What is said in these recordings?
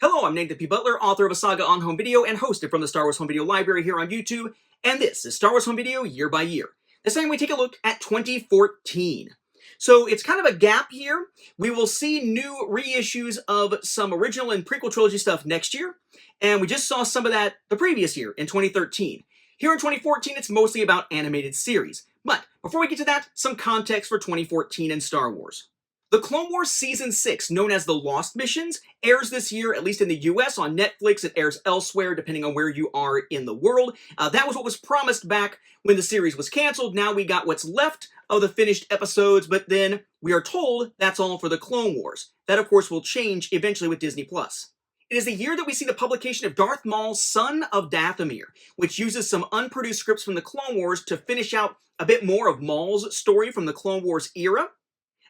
Hello, I'm Nathan P. Butler, author of a Saga on home video and hosted from the Star Wars Home Video Library here on YouTube, and this is Star Wars Home Video Year by Year. This time we take a look at 2014. So it's kind of a gap year. We will see new reissues of some original and prequel trilogy stuff next year, and we just saw some of that the previous year in 2013. Here in 2014, it's mostly about animated series. But before we get to that, some context for 2014 in Star Wars. The Clone Wars Season 6, known as The Lost Missions, airs this year, at least in the US, on Netflix. It airs elsewhere, depending on where you are in the world. That was what was promised back when the series was canceled. Now we got what's left of the finished episodes, but then we are told that's all for the Clone Wars. That, of course, will change eventually with Disney+. It is the year that we see the publication of Darth Maul's Son of Dathomir, which uses some unproduced scripts from the Clone Wars to finish out a bit more of Maul's story from the Clone Wars era.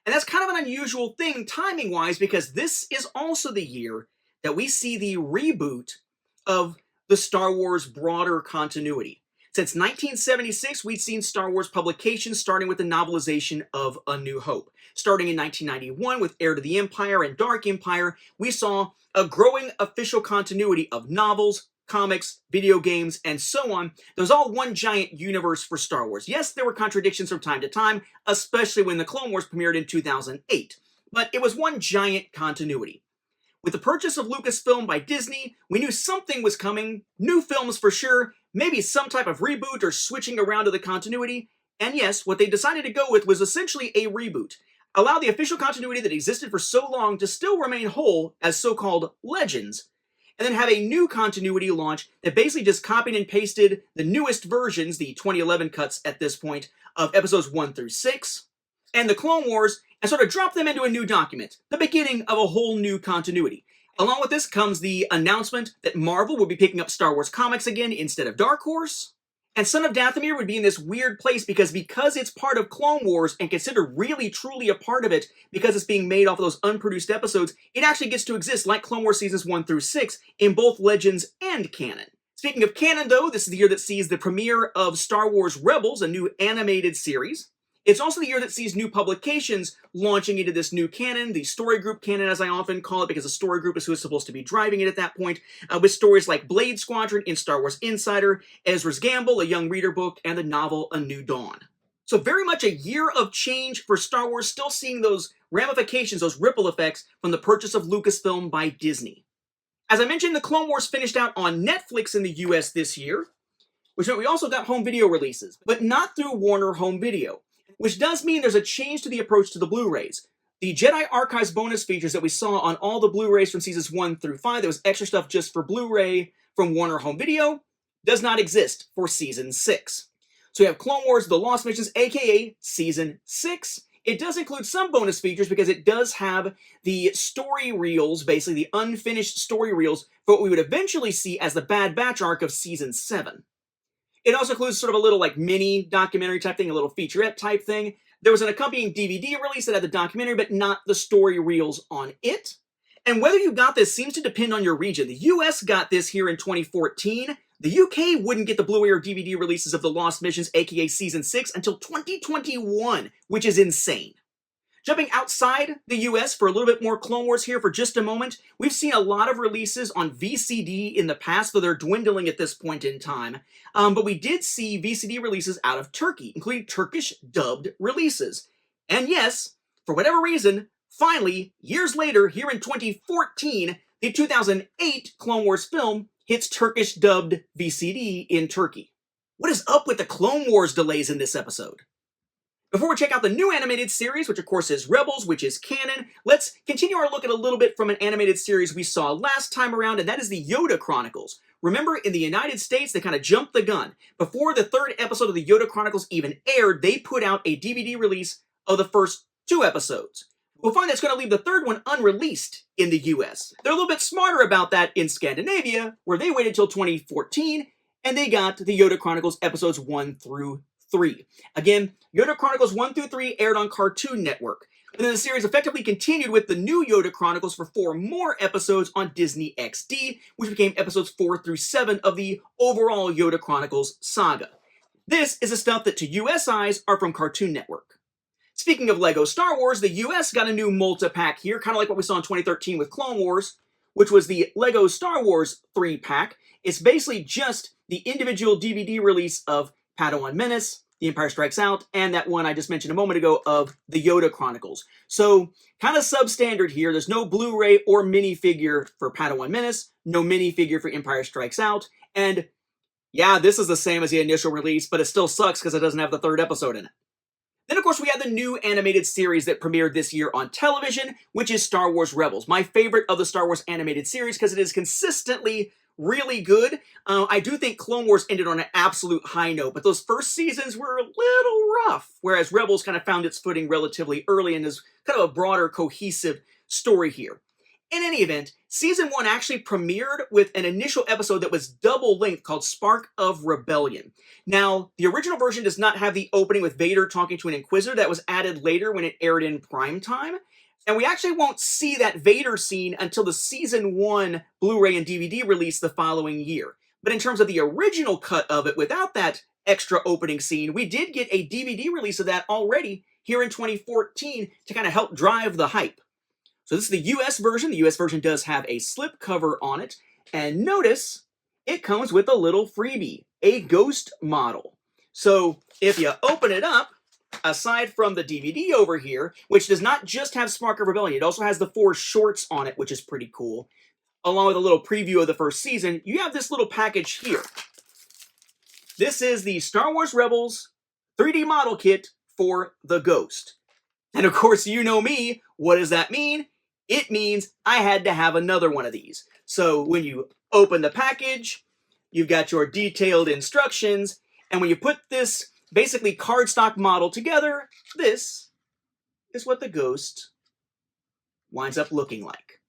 And that's kind of an unusual thing timing-wise, because this is also the year that we see the reboot of the Star Wars broader continuity. Since 1976, we'd seen Star Wars publications starting with the novelization of A New Hope. Starting in 1991 with Heir to the Empire and Dark Empire, we saw a growing official continuity of novels, comics, video games, and so on. There was all one giant universe for Star Wars. Yes, there were contradictions from time to time, especially when the Clone Wars premiered in 2008, but it was one giant continuity. With the purchase of Lucasfilm by Disney, we knew something was coming, new films for sure, maybe some type of reboot or switching around of the continuity, and yes, what they decided to go with was essentially a reboot. Allow the official continuity that existed for so long to still remain whole as so-called legends, and then have a new continuity launch that basically just copied and pasted the newest versions, the 2011 cuts at this point, of episodes 1 through 6, and the Clone Wars, and sort of drop them into a new document, the beginning of a whole new continuity. Along with this comes the announcement that Marvel will be picking up Star Wars comics again instead of Dark Horse, and Son of Dathomir would be in this weird place because it's part of Clone Wars and considered really truly a part of it because it's being made off of those unproduced episodes, it actually gets to exist like Clone Wars Seasons 1 through 6 in both Legends and canon. Speaking of canon though, this is the year that sees the premiere of Star Wars Rebels, a new animated series. It's also the year that sees new publications launching into this new canon, the story group canon as I often call it, because the story group is who is supposed to be driving it at that point, with stories like Blade Squadron in Star Wars Insider, Ezra's Gamble, a young reader book, and the novel A New Dawn. So very much a year of change for Star Wars, still seeing those ramifications, those ripple effects from the purchase of Lucasfilm by Disney. As I mentioned, the Clone Wars finished out on Netflix in the US this year, which meant we also got home video releases, but not through Warner Home Video. Which does mean there's a change to the approach to the Blu-rays. The Jedi Archives bonus features that we saw on all the Blu-rays from Seasons 1 through 5, there was extra stuff just for Blu-ray from Warner Home Video, does not exist for Season 6. So we have Clone Wars The Lost Missions, aka Season 6. It does include some bonus features because it does have the story reels, basically the unfinished story reels, for what we would eventually see as the Bad Batch arc of Season 7. It also includes sort of a little like mini documentary type thing, a little featurette type thing. There was an accompanying DVD release that had the documentary, but not the story reels on it. And whether you got this seems to depend on your region. The US got this here in 2014. The UK wouldn't get the Blu-ray or DVD releases of The Lost Missions, aka Season 6, until 2021, which is insane. Jumping outside the US for a little bit more Clone Wars here for just a moment, we've seen a lot of releases on VCD in the past, though they're dwindling at this point in time. But we did see VCD releases out of Turkey, including Turkish dubbed releases. And yes, for whatever reason, finally, years later, here in 2014, the 2008 Clone Wars film hits Turkish dubbed VCD in Turkey. What is up with the Clone Wars delays in this episode? Before we check out the new animated series, which of course is Rebels, which is canon, let's continue our look at a little bit from an animated series we saw last time around, and that is the Yoda Chronicles. Remember, in the United States, they kind of jumped the gun. Before the third episode of the Yoda Chronicles even aired, they put out a DVD release of the first 2 episodes. We'll find that's going to leave the third one unreleased in the US. They're a little bit smarter about that in Scandinavia, where they waited till 2014, and they got the Yoda Chronicles episodes 1 through 3. Again, Yoda Chronicles 1 through 3 aired on Cartoon Network. And then the series effectively continued with the new Yoda Chronicles for 4 more episodes on Disney XD, which became episodes 4 through 7 of the overall Yoda Chronicles saga. This is the stuff that to US eyes are from Cartoon Network. Speaking of LEGO Star Wars, the US got a new multi-pack here, kind of like what we saw in 2013 with Clone Wars, which was the Lego Star Wars 3-pack. It's basically just the individual DVD release of Padawan Menace, The Empire Strikes Out, and that one I just mentioned a moment ago of the Yoda Chronicles. So, kind of substandard here. There's no Blu-ray or minifigure for Padawan Menace, no minifigure for Empire Strikes Out, and yeah, this is the same as the initial release, but it still sucks because it doesn't have the third episode in it. Then, of course, we have the new animated series that premiered this year on television, which is Star Wars Rebels. My favorite of the Star Wars animated series because it is consistently really good. I do think Clone Wars ended on an absolute high note, but those first seasons were a little rough, whereas Rebels kind of found its footing relatively early and is kind of a broader, cohesive story here. In any event, Season 1 actually premiered with an initial episode that was double length called Spark of Rebellion. Now, the original version does not have the opening with Vader talking to an Inquisitor. That was added later when it aired in primetime. And we actually won't see that Vader scene until the Season 1 Blu-ray and DVD release the following year. But in terms of the original cut of it, without that extra opening scene, we did get a DVD release of that already here in 2014 to kind of help drive the hype. So this is the US version. The US version does have a slipcover on it. And notice, it comes with a little freebie, a ghost model. So if you open it up, aside from the DVD over here, which does not just have Spark of Rebellion, it also has the 4 shorts on it, which is pretty cool. Along with a little preview of the first season, you have this little package here. This is the Star Wars Rebels 3D model kit for the Ghost. And of course, you know me, what does that mean? It means I had to have another one of these. So when you open the package, you've got your detailed instructions, and when you put this basically cardstock model together, this is what the Ghost winds up looking like.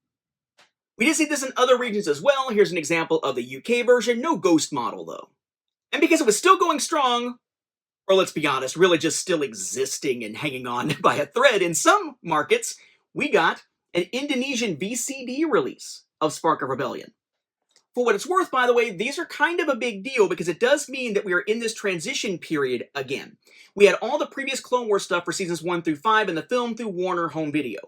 We did see this in other regions as well. Here's an example of the UK version, no Ghost model though. And because it was still going strong, or let's be honest, really just still existing and hanging on by a thread in some markets, we got an Indonesian VCD release of Spark of Rebellion. For what it's worth, by the way, these are kind of a big deal because it does mean that we are in this transition period again. We had all the previous Clone Wars stuff for seasons 1 through 5 in the film through Warner Home Video.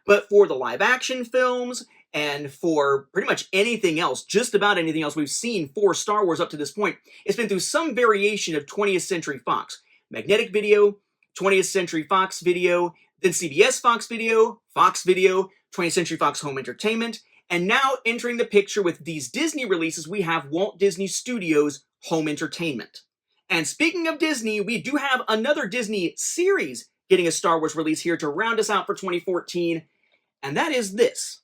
But for the live-action films and for pretty much anything else, just about anything else we've seen for Star Wars up to this point, it's been through some variation of 20th Century Fox. Magnetic Video, 20th Century Fox Video, then CBS Fox Video, 20th Century Fox Home Entertainment, and now entering the picture with these Disney releases, we have Walt Disney Studios Home Entertainment. And speaking of Disney, we do have another Disney series getting a Star Wars release here to round us out for 2014, and that is this.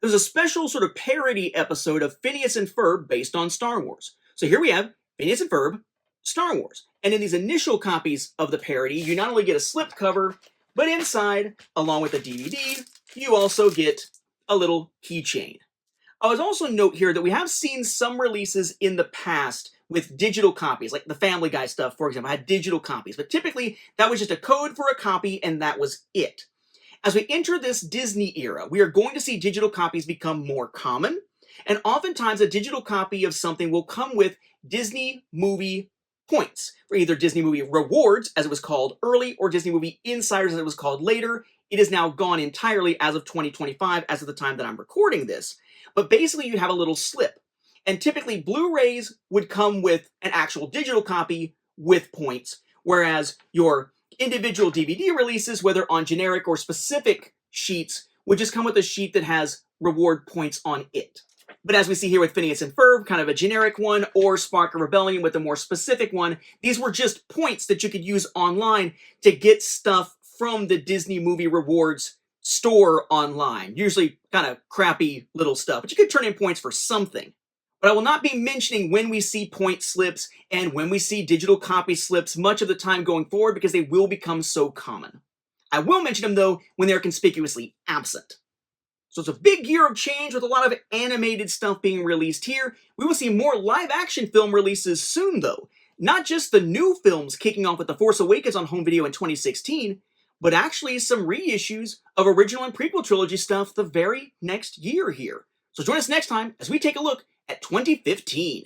There's a special sort of parody episode of Phineas and Ferb based on Star Wars. So here we have Phineas and Ferb, Star Wars. And in these initial copies of the parody, you not only get a slipcover, but inside, along with the DVD, you also get a little keychain. I would also note here that we have seen some releases in the past with digital copies, like the Family Guy stuff, for example, had digital copies, but typically that was just a code for a copy and that was it. As we enter this Disney era, we are going to see digital copies become more common, and oftentimes a digital copy of something will come with Disney movie points, for either Disney movie rewards, as it was called early, or Disney movie insiders, as it was called later. It is now gone entirely as of 2025, as of the time that I'm recording this. But basically, you have a little slip. And typically, Blu-rays would come with an actual digital copy with points, whereas your individual DVD releases, whether on generic or specific sheets, would just come with a sheet that has reward points on it. But as we see here with Phineas and Ferb, kind of a generic one, or Spark of Rebellion with a more specific one, these were just points that you could use online to get stuff from the Disney Movie Rewards store online. Usually kind of crappy little stuff, but you could turn in points for something. But I will not be mentioning when we see point slips and when we see digital copy slips much of the time going forward because they will become so common. I will mention them though when they're conspicuously absent. So it's a big year of change with a lot of animated stuff being released here. We will see more live-action film releases soon though. Not just the new films kicking off with The Force Awakens on home video in 2016, but actually some reissues of original and prequel trilogy stuff the very next year here. So join us next time as we take a look at 2015.